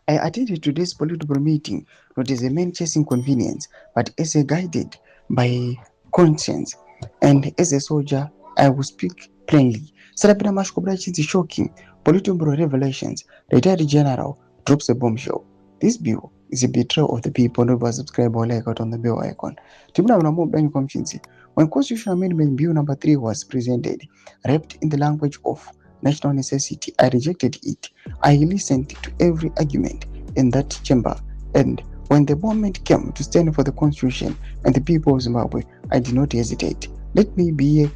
I attended today's Politburo meeting not as a man chasing convenience, but as a guided by conscience. And as a soldier, I will speak plainly. Sarapina Mashkobrachi is shocking. Politburo revelations. Retired general drops a bombshell. This bill is a betrayal of the people. Never subscribe or like out on the bell icon. Tribunal Namu Ben Comchinsi. When Constitutional Amendment Bill number 3 was presented, wrapped in the language of national necessity, I rejected it. I listened to every argument in that chamber, and when the moment came to stand for the Constitution and the people of Zimbabwe, I did not hesitate. Let me be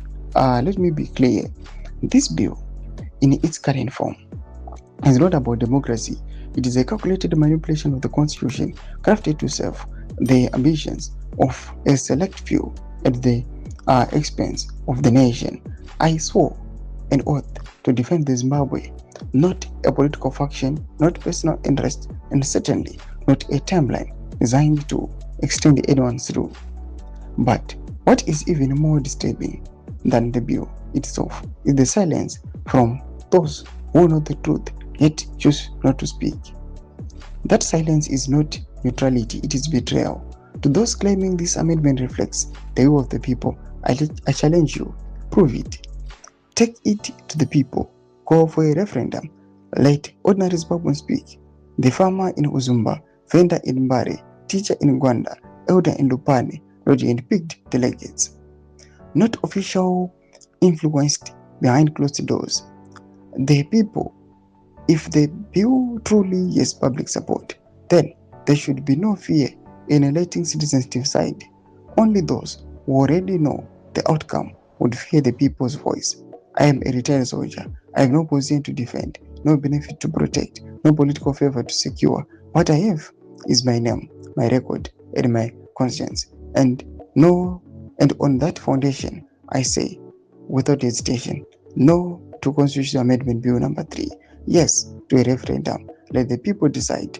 clear. This bill, in its current form, is not about democracy. It is a calculated manipulation of the Constitution, crafted to serve the ambitions of a select few at the expense of the nation. I swore an oath to defend the Zimbabwe, not a political faction, not personal interest, and certainly not a timeline designed to extend anyone's rule. But what is even more disturbing than the bill itself is the silence from those who know the truth yet choose not to speak. That silence is not neutrality, it is betrayal. To those claiming this amendment reflects the will of the people, I challenge you, prove it. Take it to the people, call for a referendum, let ordinary Zimbabweans speak. The farmer in Uzumba, vendor in Mbare, teacher in Gwanda, elder in Lupane, lodged and picked delegates. Not official influenced behind closed doors. The people, if the bill truly has public support, then there should be no fear in letting citizens decide. Only those who already know the outcome would fear the people's voice. I am a retired soldier. I have no position to defend, no benefit to protect, no political favor to secure. What I have is my name, my record, and my conscience. And on that foundation, I say, without hesitation, no to Constitutional Amendment Bill number 3. Yes to a referendum. Let the people decide.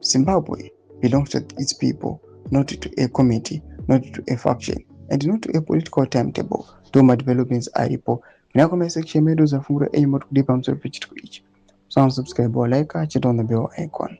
Zimbabwe belongs to its people, not to a committee, not to a faction, and not to a political timetable. Toma developments aripo. Mina comment section medo za fungura enyi motu kudipa msoro pichitu each. So subscribe or like, check on the bell icon.